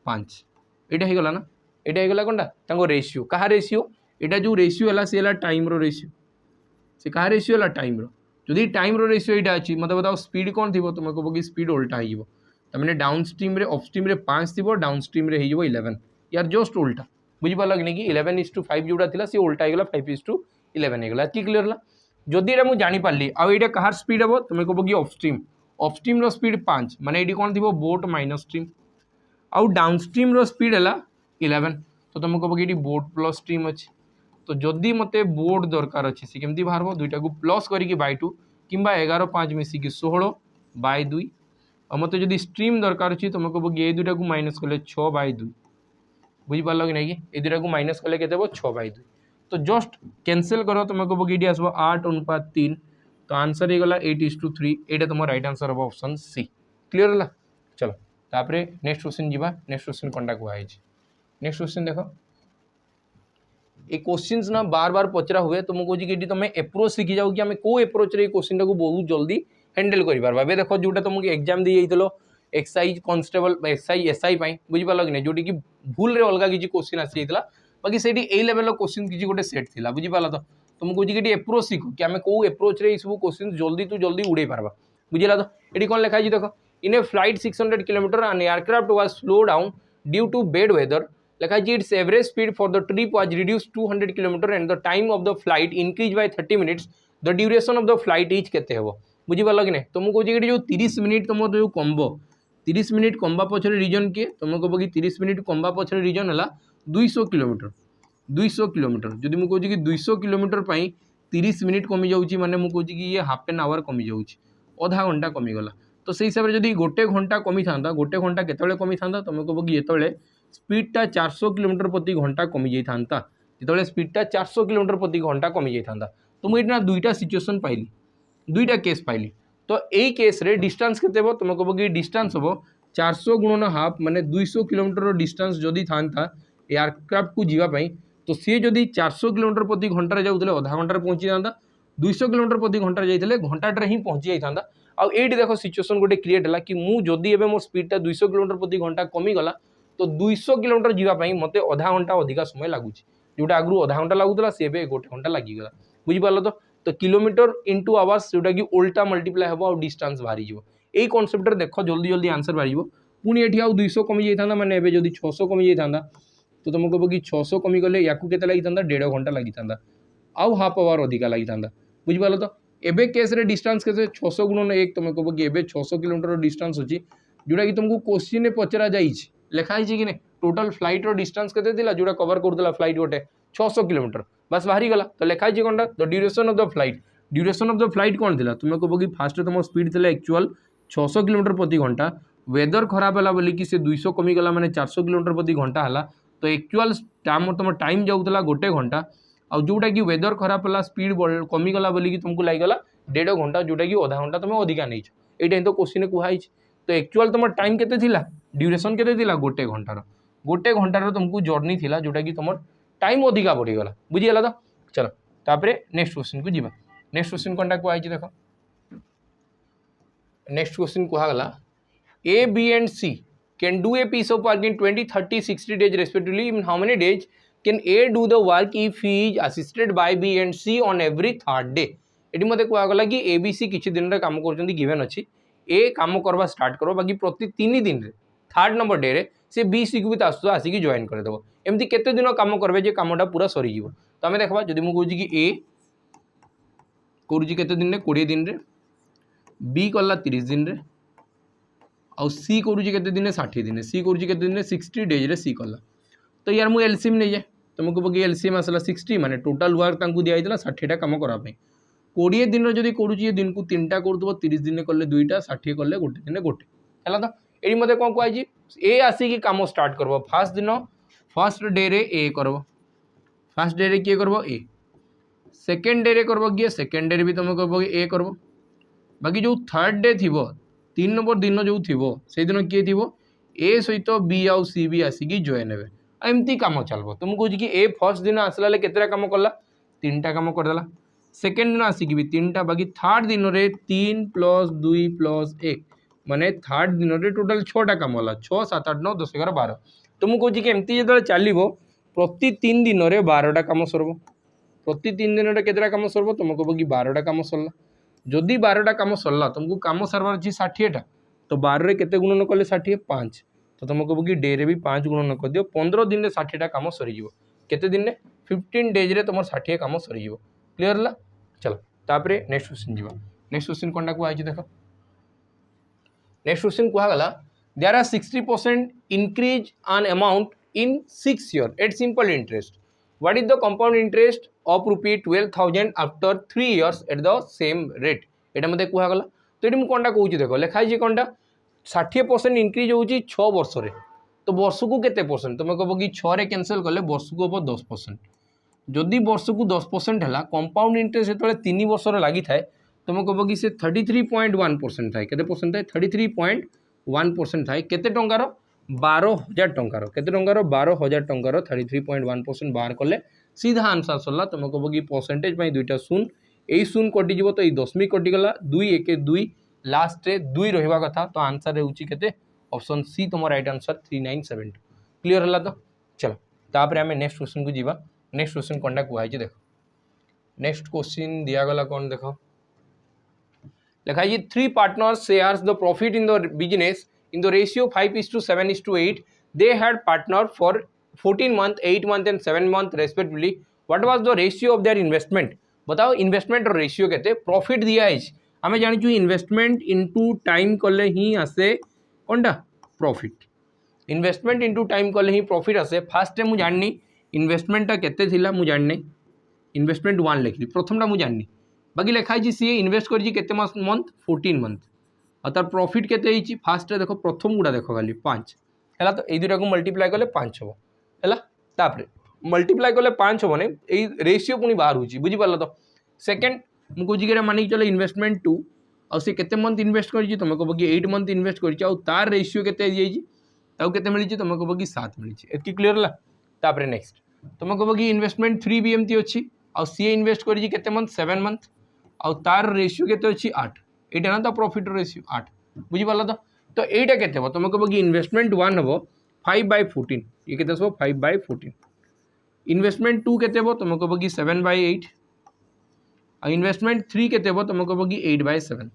5 यहाँ होगला ना यहाँ होगला कौनटा रेशियो क्या रेशियो यहाँ जो रेशियो है सी है टाइम रो रेशियो से क्या रेशियो है टाइम रो जदि टाइम रो रेशियो यहाँ अच्छी मत बताओ स्पीड कौन थी तुम कह कि स्पीड उल्टा हो तमें डाउन स्ट्रीम अपस्ट्रीम 5 थी डाउन स्ट्रीम 11 यार जस्ट उल्टा बुझीपार कि नहीं कि 11:5 जोटा था सी उल्टा होगा 5:11 होगा कि क्लीयर है। जदि ये मुझे जानीपारि आउ ये कहार स्पीड हम तुम कह कि अपस्ट्रीम रो स्पीड 5 माने ये कौन थी बोट माइनस स्ट्रीम आउ डाउनस्ट्रीम रो स्पीड है 11 तो तुम कह कि बोट प्लस स्ट्रीम अच्छी तो जदि मत बोट दरकार अच्छे सी केमती बाहर दुईटा को प्लस करके 2 कि 11 5 मिसिकी 16/2 और मत जदि स्ट्रीम दरकार अच्छी तुम कह कि ये दुटा को माइनस कले 6/2 बुझिपार कि नहीं कि ये दुटा को माइनस कले के 6/2 तो जस्ट कैंसिल करो तुम कह कि ये आसो 8:3 तो आंसर हो गला 8:3 ये तुम राइट आंसर हम ऑप्शन सी क्लीयर है चलो तापर नेक्स्ट क्वेश्चन जी नेक्स्ट क्वेश्चन कौन कहुई नेक्स्ट क्वेश्चन देख ये क्वेश्चन ना बार बार पचरा हुए तो मुझे कि तुम एप्रोच शिखी जाओ कि आम कौ एप्रोच रे क्वेश्चन को बहुत जल्दी हैंडल कर देख जोटा तुमको एग्जाम दी जाइल एक्साइज कॉन्स्टेबल एक्साइज एसआई बुझिपार कि नहीं जोटी कि भूल अलग किसी क्वेश्चन आसी जाता बाकी से लेवल क्वेश्चन किसी गोटे सेट थी बुझिपार तो मुझे कि एप्रोच शिख कि आम कौ एप्रोच रे सब क्वेश्चन जल्दी तू जल्दी उड़े पार्बा बुझला तो ये कौन लिखाई देख in a flight 600 kilometre an aircraft was slow down due to bad weather लिखा its average speed for the trip was reduce 200 kilometre and the time of the flight increase by 30 minutes the duration of the flight is केते हेबो बुझिपार कि नहीं तुमको कहूँ कि जो 30 minute तुम जो कम्बो 30 मिनिट कम्बा पछरे रीजन किए तुम कह कि 30 मिनिट कम्बा पछरे रीजन है 200 किलोमीटर 200 किलोमीटर जदि मुझे कहूँ कि 200 किलोमीटर 30 मिनिट कमी जाऊँगी माने मुझे कहूँ कि ये हाफ एन आवर कमी जाऊँगी अधा घंटा कमीगला तो से हिसाब से जब गोटे घंटा कमी था गोटे घंटा केतले कमी था तुम कह कि ये स्पीडटा 400 किलोमीटर प्रति घंटा कमी जाता जो स्पीडटा 400 किलोमीटर प्रति घंटा कमी जाता तो मुझे दुईटा सिचुएसन पाइली दुईटा केस पाइली तो यही केस रे डिस्टेंस केते हो तुम कह कि डिस्टेंस हम 400 गुणन हाफ माने 200 किलोमीटर डिस्टेंस जदि था एयरक्राफ्ट को जीवाई तो सी जदि 400 किलोमीटर प्रति घंटे जाऊे अधा घंटे पहुँची था 200 किलोमीटर प्रति घंटे जाते घंटाटे ही पहुँची जाता आउ ये देख सिचुएसन गोटे क्रिएट है कि मुझे एवं मो स्पीडटा 200 किलोमीटर प्रति घंटा कमीगला तो 200 किलोमीटर जावाई मत अधा घंटा अधिका समय लगुच जोटा आगु अधा घंटा लगुला सी गोटे घंटा लगिगला बुझिपार तो किलोमीटर इंटू आवर्स जोटा कि उल्टा मल्टीप्लाई हम और डिस्टेंस बाहरी यही कॉन्सेप्ट देख जल्दी जल्दी आंसर बाहर पुणी ये आउ 200 कमी जाता माने जब 600 कमी जाता तो तुम कह कि 600 कमी गले या के लगी था 1.5 घंटा लगी था आउ हाफ आवर अधिका लगी था बुझिपार तो एबे केस रे डिस्टेंस के 600 गुणन 1 तुम कह कि एबे 600 किलोमीटर डिस्टेंस अच्छी जोटा कि तुमको क्वेश्चन पचरा जाइए लिखाई कि नहीं टोटल फ्लाइट डिस्टेंस के जोटा कवर करदेला फ्लाइट गोटे 600 किलोमीटर बस बाहरी गला तो लिखाई कौन the duration of the flight कौन थी तुम कह कि फास्ट तुम स्पीड थी एक्चुअल 600 किलोमीटर प्रति घंटा वेदर खराब है बोलिकी से 200 कमीगला मैंने 400 किलोमीटर प्रति घंटा है तो एक्चुअल तुम टाइम जाऊला गोटे घंटा आ जोटा कि वेदर खराब है स्पीड कमीगला बोलिकी तुमको लगिगला 1.5 घंटा जोटा कि अधा घंटा तुम अधिका नहीं ये तो क्वेश्चन कहुई तो एक्चुअल तुम टाइम केते थिला ड्यूरेशन केते थिला गोटे घंटार तुमको जर्नी थिला जोटा कि तुम टाइम अधिका बढ़ीगला बुझीगला तो चलो तापर नेक्स्ट क्वेश्चन को जीवा नेक्स्ट क्वेश्चन कौन कहुई देख नेक्स्ट क्वेश्चन कहगला A B and C can do a piece of work in 20, 30, 60 days respectively in how many days can A do the work if he is assisted by B and C on every third day ये मत कहगला कि A B C किसी दिन काम कर given अच्छी ए काम करवा स्टार्ट करो बाकी प्रति 3 दिन रे थर्ड नंबर डे रे से बी सी को भी आसिक जॉइन करदेव एमती केते दिन काम करेंगे जे कामटा पूरा सरीज तो आम देखा जब मुझे कि ए करुँचे दिन 20 दिन रे बी कला 30 दिन रे आउ सी करुँचे केते दिन 60 दिन सी करुँचे केते दिन 60 डेज रे सी कला तो यार मुझे एलसीएम नहीं जाए तुम कह एलसीएम आसला 60 माने टोटाल वर्क दिखाई 60टा कम करने 20 दिन जब करुँचे दिन को 3टा कर 30 दिन कले 2टा 60 कले गोटे दिन गोटे है तो ये मत कौन कहुई ए आसिक कम स्टार्ट कर फास्ट दिन फर्स्ट डे रे ए कर फास्ट डे रे किए कर ए सेकेंड डे रे कर किए सेकेंड डे रे भी तुम कह ए कर बाकी जो थर्ड डे थी 3 नंबर दिन जो थी से दिन किए थी ए सहित बी आउ सी भी आसिक जॉइन हे एमती कम चलो तुम कह कि ए फर्स्ट दिन आसला केतटा कम कला 3टा कम करदेला सेकेंड दिन आसिक भी 3टा बाकी थर्ड दिन में 3 + 2 + 1 माने थर्ड दिन में टोटाल 6टा कम है 6, 7, 8, 9, 10, 11, 12 तो मुझे कहे कि एमती जो चलो प्रति 3 दिन में 12टा कम सरब प्रति 3 दिन में केतटा कम सरब तुम कह कि 12टा कम सरला जदि 12टा कम सरला तुमको कम सरबार अच्छी 60टा तो 12 केते गुणन कले 60 5 तो तुम कह कि डे रे भी 5 गुणन कर दियो 15 दिन में 60टा कम सरीज केते दिन में 15 डेज रे तुम 60 कम सरीज क्लीयर है चलो तापर नेक्स्ट क्वेश्चन जीवा नेक्स्ट क्वेश्चन कौन कहुई देख नेक्स्ट क्वेश्चन कहगला there are 60% increase an amount in 6 years at simple interest what is the compound interest of ₹12,000 after 3 years at the same rate ये मत कहगला तो ये कौन कहूँ देख लिखाई कौनटा 60% इंक्रीज होची 6 वर्ष रे तो वर्ष को केते परसेंट तुम कह कि 6 रे कैंसिल कले वर्ष को हम 10%। जदि वर्ष को 10% है कंपाउंड इंटरेस्ट जो 3 वर्ष लगी थाए तुम कह कि से 33.1% थाए केते परसेंट थाए 33.1% थाए केते टंकार 12,000 टंकार केते टंकार 12,000 टंकार 33.1% बाहर कले सीधा आंसर सरला तुम कह कि परसेंटेज दुईटा शून यही शून कटिज तो ये दशमिक कटिगला 2 1 2 लास्ट रे 2 रहा कथा तो आंसर होते ऑप्शन सी तुम राइट आंसर 3972 क्लियर है तो चलो तापर आम नेक्स्ट क्वेश्चन को जीवा। नेक्स्ट क्वेश्चन कौन कहुई देख नेक्स्ट क्वेश्चन दिगला कौन देख लिखाई 3 partners shares the profit in the business in the ratio 5:7:8 they had partner for 14 month 8 month and 7 month respectively what was the ratio of their investment बताओ investment और ratio केते profit दिया है आम जानी इन्वेस्टमेंट इनटू टाइम कले ही आसे कौनटा profit investment into time कले ही प्रॉफिट आसे फास्ट मु जाननी इन्वेस्टमेंटा केते थिला मु जाननी इन्वेस्टमेंट 1 लिखली प्रथमटा मु जाननी बाकी लिखाई सी इन्वेस्ट कर केते मंथ 14 मंथ और तार प्रॉफिट केते फास्ट देखो प्रथम गुड़ा देख खाली 5 है तो ये दुटा को मल्टीप्लाई कले 5 हम है तापर मल्टीप्लाई कले 5 हम नहीं रेशियो पुणी बाहर होची बुझीपार तो सेकेंड मुझे मानिक चलो इन्वेस्टमेंट 2 और सी केते मंथ इन्वेस्ट कर तुम कह कि 8 मंथ इन्वेस्ट कर तार रेशियो केते मिली तुम कह कि 7 मिली एतकी क्लीयर है तापर नेक्स्ट तुम कह कि इन्वेस्टमेंट 3 भी एमती अच्छी और सी इन्वेस्ट कर मंथ 7 मंथ और तार रेशियो केते अच्छी 8 एटा ना तो प्रॉफिट रेशियो 8 बुझीपार तो एटा केते हो तुम कह कि इन्वेस्टमेंट 1 हम 5/14 ये केते 5/14 इन्वेस्टमेंट 2 केते हो तुम कह कि 7/8 और इन्वेस्टमेंट 3 केते हो तुम कह कि 8/7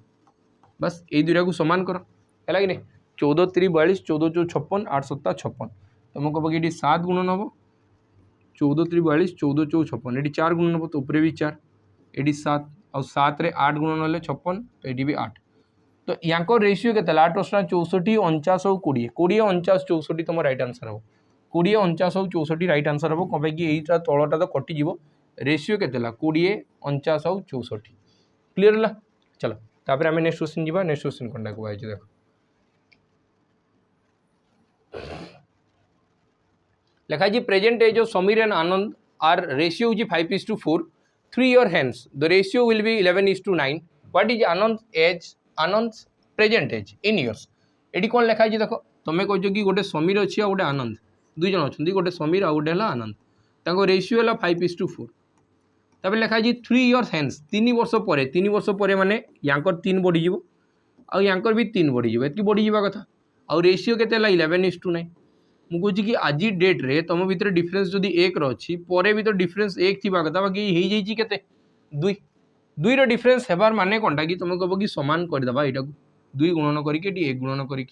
बस ये दुटा को समान कर है कि नहीं 14 3 42 14 2 56 8 7 56 तुम कह कि 7 गुणन हम 14 3 42 14 2 56 ये 4 गुणन हम तो ऊपर भी 4 ये 7 और 7 रे 8 गुणन हेल्ले 56 तो ये भी 8 तो यहाँ रेशियो के 8 + 64 49 और 20 20 49 64 तुम राइट आंसर हम 20 49 और 64 राइट आंसर हम कहीं कि यही तलटा तो कटिज रेशियो के 20 49 और 64 क्लीयर है चलो तापर आम नेक्स्ट क्वेश्चन जी नेक्स्ट क्वेश्चन कौन कहुई देख लिखाई present age of Sameer and Anand are ratio हूँ 5:4 3 year hence the ratio will be 11:9 what is Anand's present age in years eighty कौन लिखाई देख तुम्हें कह कि गोटे समीर अच्छी गोटे आनंद दुई जन अच्छा गोटे समीर आ गोटे आनंद ताको रेशियो है 5:4 तब लिखाई 3 years hence 3 वर्ष पर 3 वर्ष पर माने यांकर 3 बढ़ीज आउ यांकर भी 3 बढ़ीज एति बढ़ी जावा कथा आउ रेशियो केते 11:9 मुझे कि आज डेट रे तुम भीतर डिफरेन्स जदि 1 रही पर भी तो डिफरेन्स 1 थी कथा बाकी हो जाए 2 2 डिफरेन्स हेबार माने कौनटा कि तुम कह कि समान करदे यहाँ को 2 गुणन करके 1 गुणन कर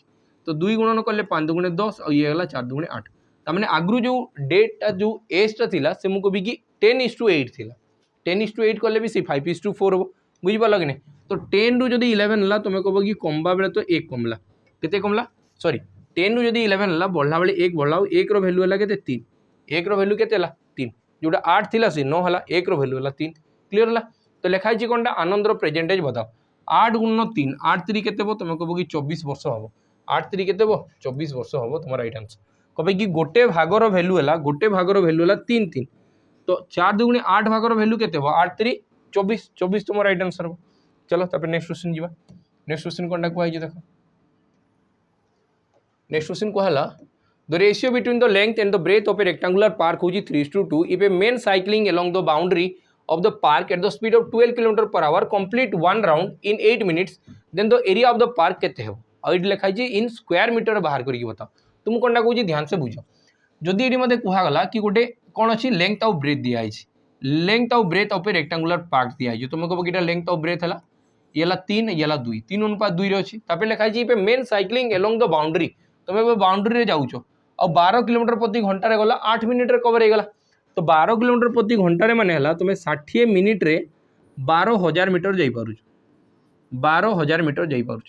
तो 2 गुणन कले 5 दूणे 10 और ये 4 दूणे 8 तमें आगु जो डेटा जो एजटा था से मुझे कभी कि 10:8 थी 10:8 कले भी सी 5:4 हम बुझीपार कि नहीं तो 10 रू जदि 11 है तुम कह कि कमवा बेले तो 1 कमला केते कमला सॉरी 10 रू जदि 11 है बढ़ला बेले 1 बढ़ला 1 रो वैल्यू है 3 1 रो वैल्यू केते 3 जोटा 8 थी सी 9 है 1 रो वैल्यू है 3 क्लीयर है तो लिखाई कौनटा आनंदर प्रेजेंटेज बताओ 8 × 3 8 3 केते तुम कह कि 24 वर्ष हम 8 3 केते 24 वर्ष हम तुम राइट आंसर कहे कि गोटे भागर वैल्यू है गोटे भागर वैल्यू है 3 3 तो 4 2 × 8 भागर वैल्यू केते 8 3 24 24 तुम राइट आंसर हम चलो तापर नेक्स्ट क्वेश्चन जी नेक्स्ट क्वेश्चन कौनटा कहुई देख नेक्स्ट क्वेश्चन कहला the ratio between the length and the breadth of a rectangular park हूँ 3:2 if a man cycling along the boundary of the park at the speed of 12 km/h complete one round in 8 minutes then the area of the park केते हो और ये लिखाई in square metre बाहर करके बताओ तुम कौनटा कहूँ ध्यान से बुझ जदि ये मत कहगला कि गोटे कौन अच्छी लेंथ आउ ब्रेथ दिखाई लेंथ आउ breadth of a rectangular park दिखाई तुम कह कि लेंथ आउ ब्रेथ है ये 3 ये 2 3:2 अच्छी लिखाई main cycling along the boundary तुम बाउंड्री जाऊच और 12 किलोमीटर प्रति घंटे गला 8 मिनिट कवर हो गला तो 12 किलोमीटर प्रति घंटे माने हला तुम 60 मिनिट रे 12,000 मीटर जापार 12,000 मीटर जापार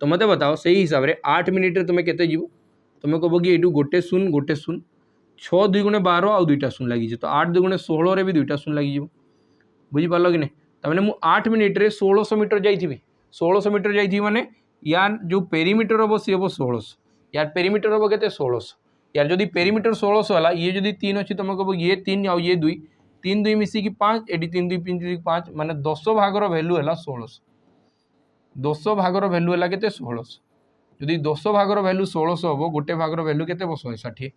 तो मत बताओ से हिसाब से 8 मिनिट रे तुम केते जीव तुम कह कि यू गोटे शून 6 2 × 12 आउ 2टा शून लगी तो 8 2 × 16 रे भी 2टा शून लगी बुझीपार कि नहीं तमें मुझे 8 मिनिट रे 1600 मीटर जाइए 1600 मीटर जाइए माने यार जो पेरीमीटर हम सी हम 1600 यार पेरीमीटर हम के 1600 यार जदि पेरीमीटर 1600 है ये जदि 3 अच्छी तुम कह ये 3 आउ ये 2 3 2 मिसिकी 5 एटी 3 2 3 5 माने 10 भागर भैल्यू है 1600 10 भागर भैल्यू है के 1600 जदि 10 भागर भैल्यू 1600 हम गोटे भागर भैल्यू के 160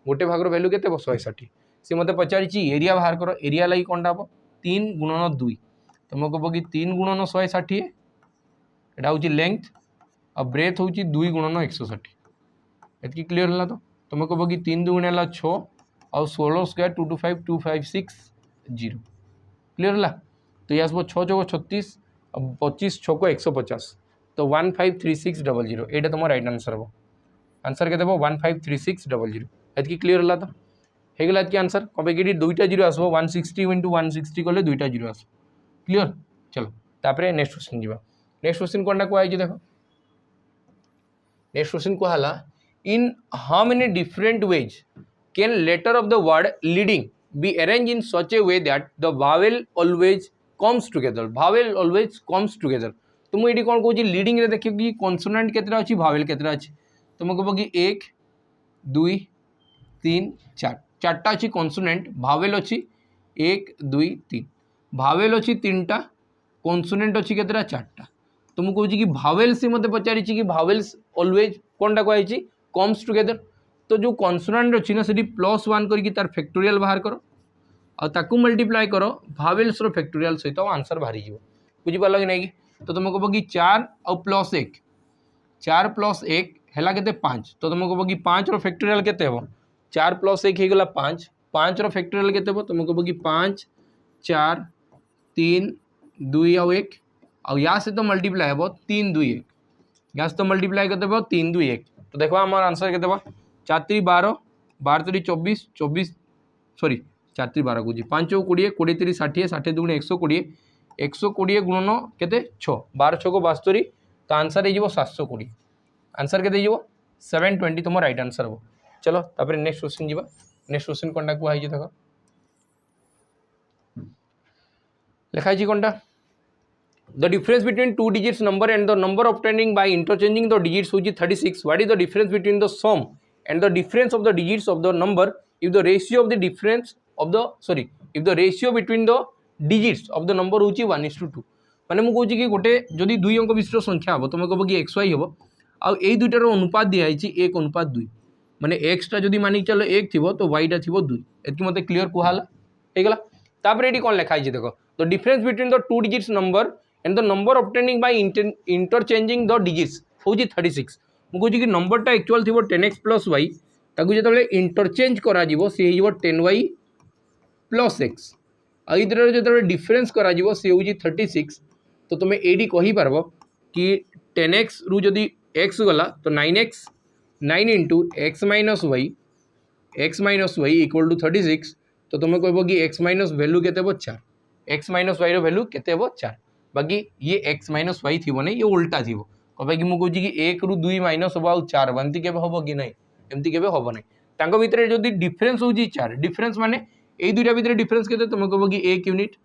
गोटे भागर भैल्यू के 160 सी मत पचारि एरिया बाहर कर एरिया लगी कौन हम 3 गुणन 2 तुम कह कि 3 गुणन 160 एटा हूँ लेंथ और ब्रेथ हूँ 2 गुणन 160 एतकी क्लीयर है तो तुम कह कि 3 2 गुण 6 और 16 स्क्वायर 2 2 5 2 5 6 0 क्लीयर है तो ये आसो 6 चौक 36 और 25 छक 150 तो 153600 ये तुम राइट आंसर हम आंसर के 153600 एतकी क्लीयर है तो होगला एतकी आंसर कम कि दुईटा जीरो आसो 160 इंटू 160 कले दुईटा जीरो आस क्लीयर चलो तापर नेक्स्ट क्वेश्चन जी नेक्स्ट क्वेश्चन कौन कहुई देख नेक्स्ट क्वेश्चन कहला in how many different ways can letter of the word leading be arrange in such A way that the Wavell always comes together Wavell always comes together तो मुझे कौन कहूँ leading रे देखिए कि कॉन्सोनेंट केतरा अच्छी Wavell केतरा अच्छी तुम कह कि 1 2 3 4 चार्टा अच्छी कॉन्सोनेंट वावेल अच्छी 1 2 3 वावेल अच्छी 3टा कॉन्सोनेंट अच्छी केतरा 4टा तो मुझे कहूँ कि भावेल्स से मत पचारि कि भावेल्स ऑलवेज कौन टा कही कम्स टुगेदर तो जो कॉन्सोनेंट अच्छी ना से +1 करके तार फैक्टोरियल बाहर कर और ताकू मल्टीप्लाई कर भावेल्स रो फैक्टोरियल सहित आंसर बाहरी जीव बुझिपार कि नहीं तो तुम कह कि 4 और +1 4 + 1 है के 5 तो तुम कह कि 5 रो फैक्टोरियल केते हो 4 + 1 होगला 5 5 रो फैक्टोरियल केते हो तुम कह कि 5 4 3 2 और 1 और या से तो मल्टीप्लाई हे 3 2 1 या से तो मल्टीप्लाई करते 3 2 1 तो देखो हमारा आंसर के 4 3 12 12 3 24 24 सॉरी 4 3 12 कौन 5 20 20 3 60 60 2 120 120 गुणन के 6 12 6 72 तो आंसर हो 720 आंसर के 720 तुम राइट आंसर हम चलो तापर नेक्स्ट क्वेश्चन जी नेक्स्ट क्वेश्चन कौन कहुई देख लिखाई कौन the difference between two digits number and the number obtaining by interchanging the digits which is 36 what is the difference between the sum and the difference of the digits of the number if the ratio of the difference of the sorry if the ratio between the digits of the number which is 1:2 माने मु कहूँ कि गोटे जदि 2 अंक विशिष्ट संख्या हम तुम कह कि xy हम आउ ए दुईटार अनुपात दिखाई 1:2 माने x टा जदि मानिक चलो 1 थी तो y टा थी 2 एतकी मत क्लीयर कहला होगला तापर ये कौन लिखाई देख the difference between the two digits number and the number obtaining by interchanging the digits हूँ 36 मुझे कि नंबरटा एक्चुअल थी 10x + y ताकू जो इंटरचेंज करा सी हो 10y + x आईदर जो डिफरेंस करा सी हूँ 36 तो तुम ये कहीपर कि 10x रु जदि x गला तो 9x 9 into x - y equal to 36 तो तुम कह कि x - वैल्यू के 4 x - y वैल्यू के 4 बाकी ये x - y थी नहीं ये उल्टा थी कहे कि मुझे कि 1 रु 2 माइनस हम आउ 4 एमती के हम कि नहीं एमती के हम ना भितर जो डिफरेंस हूँ 4 डिफरेंस माने ये दुईटा भितर डिफरेंस के तुम कह कि 1 यूनिट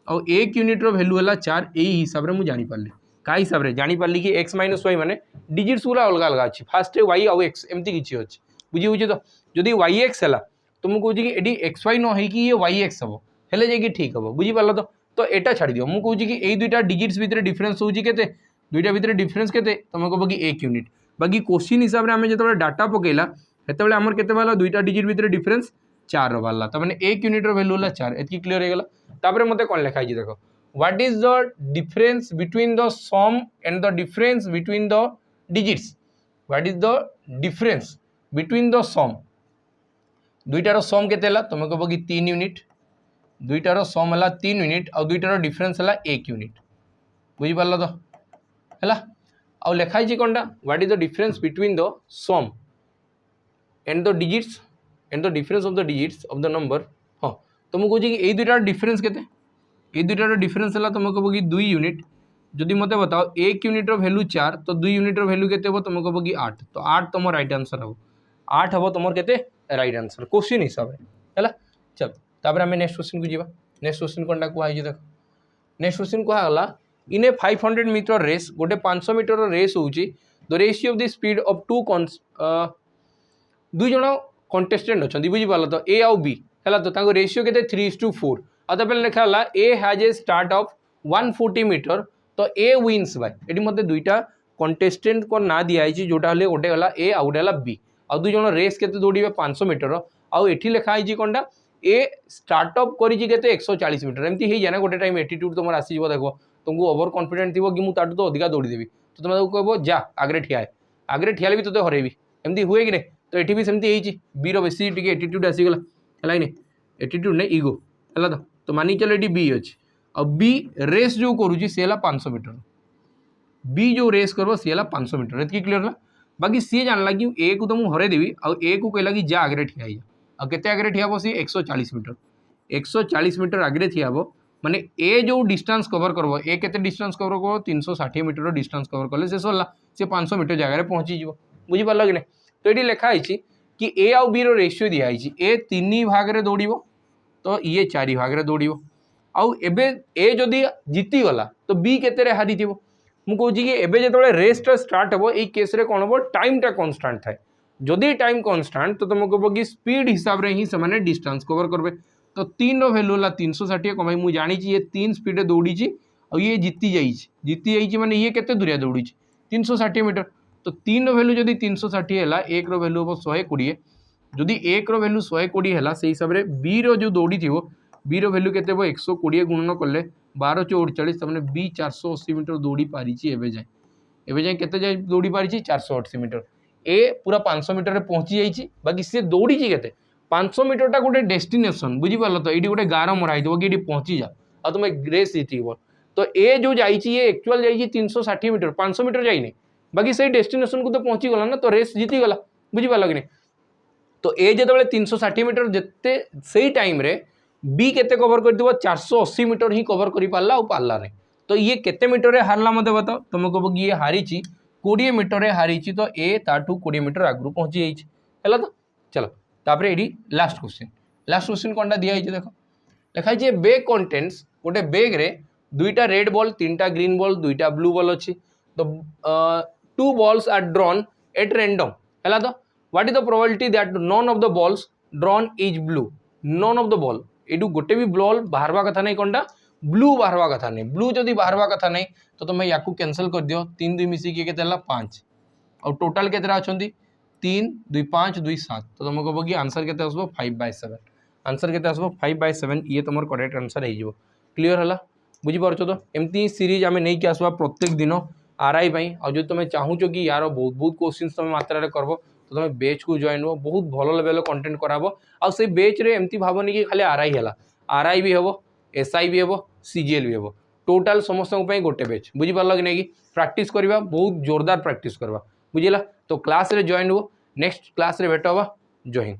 और 1 यूनिट वैल्यू है 4 यही हिसाब से मुझे जानीपारि क्या हिसाब से जानीपारि कि x - y माने डिजिट्स पूरा अलग अलग अच्छी फास्ट y आउ x एमती किसी अच्छे बुझे तो जदि yx है तो मुझे कहूँ कि ये xy न हो कि ये yx हम हेले जाकि ठीक हम बुझीपार तो एटा छाड़ दियो मुझे कहूँ कि ये दुईटा डिजिट्स भितर डिफरेंस हूँ के दुईटा भितर डिफरेंस के तुम कह कि 1 यूनिट बाकी क्वेश्चन हिसाब से आम जो डाटा पकेला सेतबे आमर केते बाला दुईटा डिजिट भितर डिफरेंस 4 बाला तो माने 1 यूनिट वैल्यू है 4 एतकी क्लियर हो गला तापर मते कोन लिखाई देखो what is the difference between the sum and the difference between the digits what is the difference between the sum दुईटार सम केते तुम कह कि 3 यूनिट दुईटार सम है 3 यूनिट और दुईटार डिफरेंस है 1 यूनिट बुझीपार तो है आउ लिखाई कौनटा what is the difference between the sum and the digits and the difference of the digits of the number हाँ तो मुझे कहूँ कि दुईटार डिफरेंस के दुईटार डिफरेंस है तुम कह कि 2 यूनिट जदि मत बताओ 1 यूनिट वैल्यू 4 तो 2 यूनिट वैल्यू के तुम कह कि 8 तो 8 तुम राइट आंसर हम 8 हम तुम के राइट आंसर क्वेश्चन हिसाब से है चल तापर आम नेक्स्ट क्वेश्चन को जी नेक्स्ट क्वेश्चन कौन कहुई देख नेक्स्ट क्वेश्चन कहला इन ए 500 मीटर रेस गोटे 500 मीटर रेस होची the ratio of the speed of two दुई जन कंटेस्टेंट अच्छा बुझी पाल तो ए आउ बी है तो तांको रेशियो के 3:4 आउ तब लिखा है A has a start of 140 metre तो ए विन्स बाय ये मत दुईटा कंटेस्टेंट को ना दिखाई जोटा हले गोटे गला ए आउ गोटे बी आउ दुई जन रेस के दौड़े 500 मीटर आउ एठी लिखाई कौनटा ए स्टार्टअप करी 140 मीटर एमती हो जाए ना गोटे टाइम एटीट्यूड तुम आसीज देख तुमको ओवर कॉन्फिडेंट थी कि मुझे तो अधिका दौड़ी तो तुम कह जा आगे ठिया है आगे ठिया भी तुझे हरैबी एमती हुए कि नहीं तो ये भी सेमती बीर बेसी टी एटीट्यूड आसीगला है कि एटीट्यूड नहीं इगो है तो मानी चलो ये बी अच्छे आ बी रेस जो करुँची सी है 500 मीटर बी जो रेस कर सी है 500 मीटर ये क्लीयर है बाकी सी जानला कि ए को तो मुझे हरैदेवी आउ ए को कहला कि जा आगे ठिया आते आगे ठिया सी 140 मीटर 140 मीटर आगे ठिया माने ए जो डिस्टेंस कवर करबो ए केते डिस्टेंस कवर करबो 360 मीटर डिस्टेंस कवर कले से सरला से 500 मीटर जगह पहुँची जीव बुझी पारल कि नहीं तो ये लिखाई कि ए आउ बी रो रेशियो दिखाई ए 3 भाग रे दौड़िबो तो ये 4 भाग रे दौड़िबो आउ एबे ए जदी जीती गला तो बी केते रे हारी थिबो मु कहूँ कि एबे जेतबे रेसटा स्टार्ट हेबो ए केस रे कोन हेबो टाइमटा कांस्टेंट थाए जदि टाइम कांस्टेंट तो तुम कह कि स्पीड हिसाब रे ही से डिस्टेंस कवर करबे तो 3 रो वैल्यू है 360 कम मुझे जानी ये 3 स्पीड दौड़ी और ये जीती जाइए माने ये केते दूरिया दौड़ी 360 मीटर तो 3 रो वैल्यू जदि 360 है 1 रो वैल्यू हम 120 जदि 1 रो वैल्यू 120 है से हिसाब से बी रो जो दौड़ी थी बी रो वैल्यू केते 120 गुणन कले 12×4 = 48 बी 480 मीटर दौड़ी पारी एवं जाए केते जाए दौड़ी पारी 480 मीटर ए पूरा 500 मीटर पहुँची जाइए बाकी सी दौड़ी केते 500 मीटरटा गोटे डेस्टिनेशन बुझीपार तो ये गोटे गार मराई कि ये पहुँची जा और तुम रेस जीत तो ए जो जाइए एक्चुअल जाइए 360 मीटर 500 मीटर जाइए बाकी से डेस्टिनेशन को तो पहुँची गला ना तो रेस जीती गला बुझीपार कि नहीं तो ए जो 360 मीटर जिते से टाइम रे बी केते कवर कर 480 मीटर ही कवर कर पारला और पारला नहीं तो ये केते मीटर रे हारला मत बताओ तुम कह कि ये हारी 20 मीटर रे हारी तो ए ताठू 20 मीटर आगु पहुँची जाइए तो चलो तापरे ये लास्ट क्वेश्चन कौन दिखाई देख लिखाई बैग कंटेन्ट्स गोटे बैग रे 2टा रेड बॉल 3टा ग्रीन बॉल 2टा ब्लू बॉल अच्छी तो 2 balls are drawn at random है तो what is the probability that none of the balls drawn is blue none of the ball ये गोटे भी बॉल बाहरवा कथा नहीं कौनटा ब्लू बाहरवा कथा नहीं ब्लू जदि बाहरवा कथा नहीं तो तुम या कैंसल कर दियो 3 2 मिसिकी के 5 और टोटाल केतरा अछंती 3 2 5 2 7 तो तुम कह कि आंसर के 5/7 आंसर के 5/7 ये तुम करेक्ट आंसर हो क्लीयर है बुझीपार तो एमती सीरीज आम नहीं कि आसवा प्रत्येक दिन आरआई और जो तुम चाहूच कि यार बहुत बहुत क्वेश्चन तुम मात्रा करब तो तुम बैच को जॉइन हो बहुत भल लेवल कंटेंट कराब आ से बैच रे एमती भावनी कि खाली आरआई है आरआई भी हम एसआई भी हम सीजीएल भी हम टोटाल समस्त गोटे बैच बुझीपार कि नहीं प्रैक्टिस करवा बहुत जोरदार प्रैक्टिस करवा बुझेगा तो क्लास रे जॉइन हो नेक्स्ट क्लास रे भेट हवा जय हिंद।